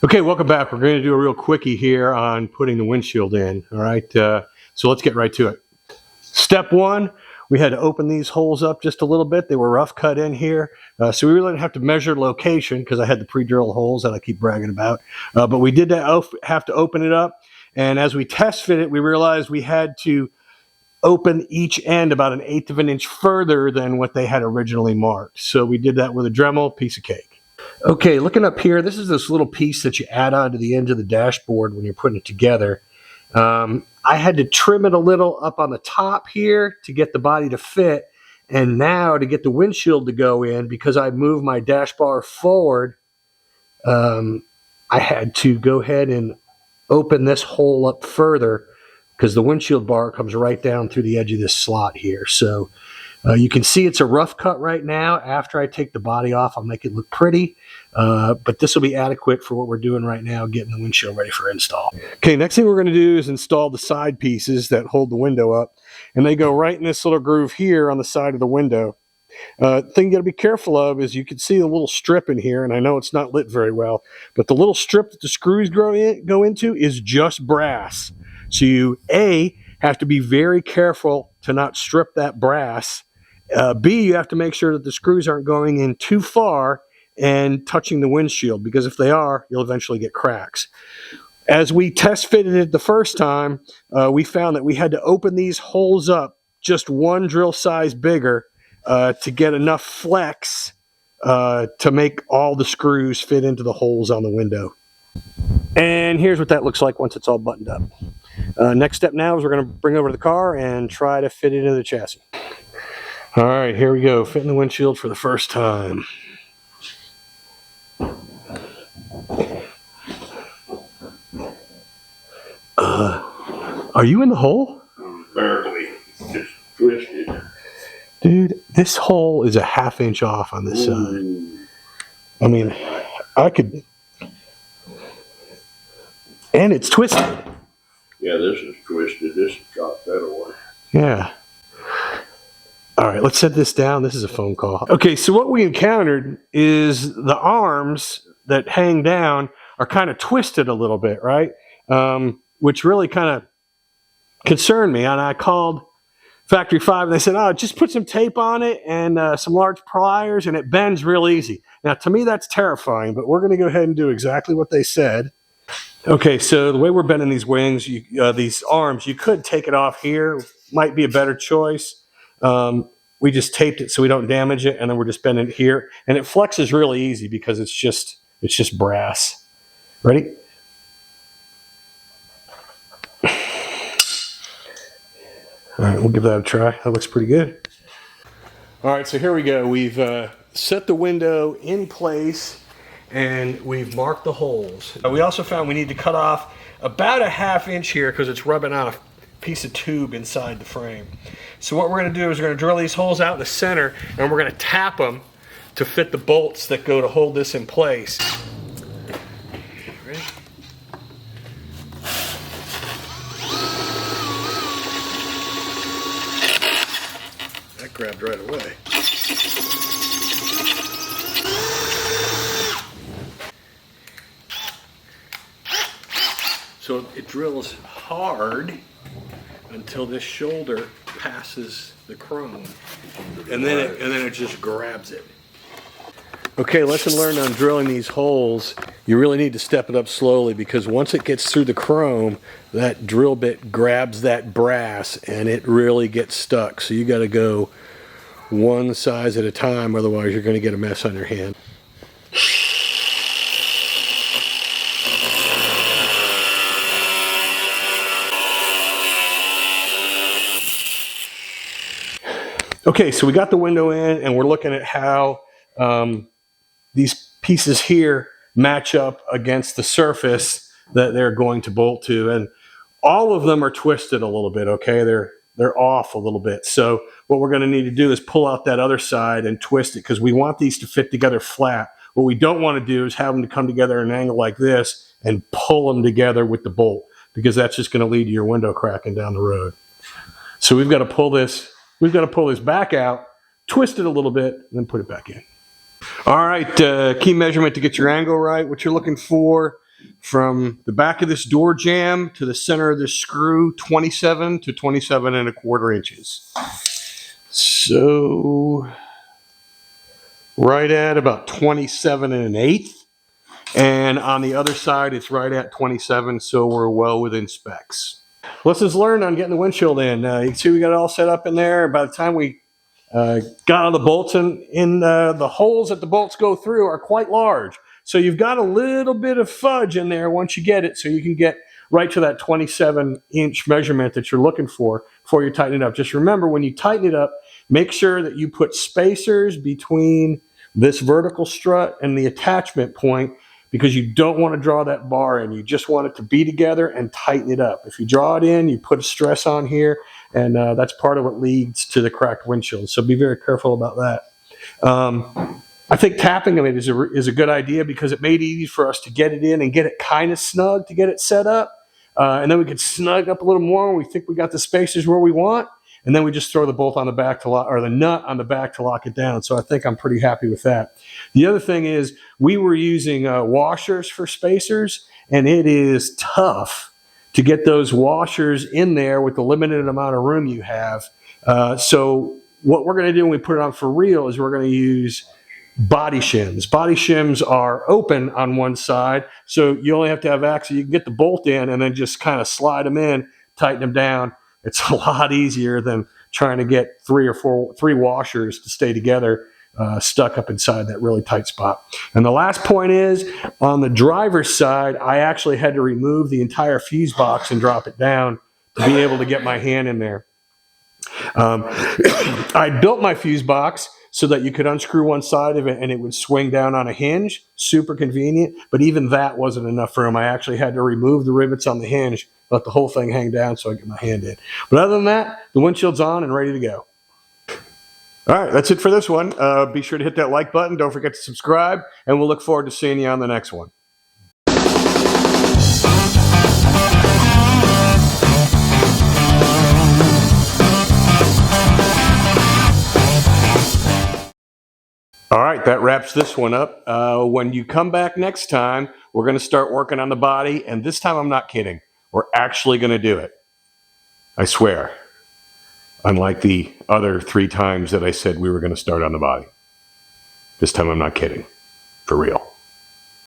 Okay, welcome back. We're going to do a real quickie here on putting the windshield in. All right, so let's get right to it. Step one, we had to open these holes up just a little bit. They were rough cut in here, so we really didn't have to measure location because I had the pre-drilled holes that I keep bragging about. But we did have to open it up, and as we test fit it, we realized we had to open each end about 1/8 of an inch further than what they had originally marked. So we did that with a Dremel, piece of cake. Okay, looking up here, this is this little piece that you add on to the end of the dashboard when you're putting it together. I had to trim it a little up on the top here to get the body to fit, and now to get the windshield to go in, because I moved my dash bar forward, I had to go ahead and open this hole up further because the windshield bar comes right down through the edge of this slot here. So you can see it's a rough cut right now. After I take the body off, I'll make it look pretty. But this will be adequate for what we're doing right now, getting the windshield ready for install. Okay, next thing we're going to do is install the side pieces that hold the window up. And they go right in this little groove here on the side of the window. Thing you got to be careful of is you can see a little strip in here, and I know it's not lit very well, but the little strip that the screws go into is just brass. So you, A, have to be very careful to not strip that brass. B, you have to make sure that the screws aren't going in too far and touching the windshield, because if they are, you'll eventually get cracks. As we test fitted it the first time, we found that we had to open these holes up just one drill size bigger to get enough flex to make all the screws fit into the holes on the window. And here's what that looks like once it's all buttoned up. Next step now is we're going to bring over to the car and try to fit it into the chassis. All right, here we go, fitting the windshield for the first time. Are you in the hole? Barely, just twisted. Dude, this hole is a 1/2 inch off on this side. I mean, I could, and it's twisted. Yeah, this is twisted. This got that away. Yeah. All right, let's set this down. This is a phone call. Okay, so what we encountered is the arms that hang down are kind of twisted a little bit, right? Which really kind of concerned me. And I called Factory 5 and they said, oh, just put some tape on it and some large pliers and it bends real easy. Now, to me, that's terrifying, but we're going to go ahead and do exactly what they said. Okay, so the way we're bending these wings, these arms, you could take it off here. Might be a better choice. We just taped it so we don't damage it, and then we're just bending it here. And it flexes really easy because it's just brass. Ready? All right, we'll give that a try. That looks pretty good. All right, so here we go. We've set the window in place, and we've marked the holes. We also found we need to cut off about a 1/2 inch here because it's rubbing on a piece of tube inside the frame. So what we're going to do is we're going to drill these holes out in the center, and we're going to tap them to fit the bolts that go to hold this in place. Ready? That grabbed right away. So it drills hard until this shoulder passes the chrome, and then it just grabs it. Okay, lesson learned on drilling these holes. You really need to step it up slowly because once it gets through the chrome, that drill bit grabs that brass and it really gets stuck. So you got to go one size at a time, otherwise you're going to get a mess on your hand. Okay, so we got the window in and we're looking at how these pieces here match up against the surface that they're going to bolt to. And all of them are twisted a little bit, okay? They're off a little bit. So what we're going to need to do is pull out that other side and twist it because we want these to fit together flat. What we don't want to do is have them to come together at an angle like this and pull them together with the bolt because that's just going to lead to your window cracking down the road. So we've got to pull this back out, twist it a little bit, and then put it back in. All right, key measurement to get your angle right. What you're looking for from the back of this door jamb to the center of this screw, 27 to 27.25 inches. So right at about 27 1/8. And on the other side, it's right at 27, so we're well within specs. Lessons learned on getting the windshield in. You can see we got it all set up in there. By the time we got all the bolts in, the holes that the bolts go through are quite large. So you've got a little bit of fudge in there once you get it, so you can get right to that 27-inch measurement that you're looking for before you tighten it up. Just remember, when you tighten it up, make sure that you put spacers between this vertical strut and the attachment point, because you don't want to draw that bar in. You just want it to be together and tighten it up. If you draw it in, you put a stress on here, and that's part of what leads to the cracked windshield. So be very careful about that. I think tapping them is a good idea, because it made it easy for us to get it in and get it kind of snug to get it set up. And then we could snug up a little more when we think we got the spacers where we want. And then we just throw the bolt on the back to lock, or the nut on the back to lock it down. So I think I'm pretty happy with that. The other thing is, we were using washers for spacers, and it is tough to get those washers in there with the limited amount of room you have. So what we're going to do when we put it on for real is we're going to use body shims. Body shims are open on one side, so you only have to have access. You can get the bolt in and then just kind of slide them in, tighten them down. It's a lot easier than trying to get three washers to stay together stuck up inside that really tight spot. And the last point is, on the driver's side, I actually had to remove the entire fuse box and drop it down to be able to get my hand in there. I built my fuse box so that you could unscrew one side of it and it would swing down on a hinge. Super convenient, but even that wasn't enough room. I actually had to remove the rivets on the hinge, let the whole thing hang down so I get my hand in. But other than that, the windshield's on and ready to go. All right, that's it for this one. Be sure to hit that like button. Don't forget to subscribe, and we'll look forward to seeing you on the next one. All right, that wraps this one up. When you come back next time, we're going to start working on the body, and this time I'm not kidding. We're actually going to do it. I swear. Unlike the other 3 times that I said we were going to start on the body. This time I'm not kidding. For real.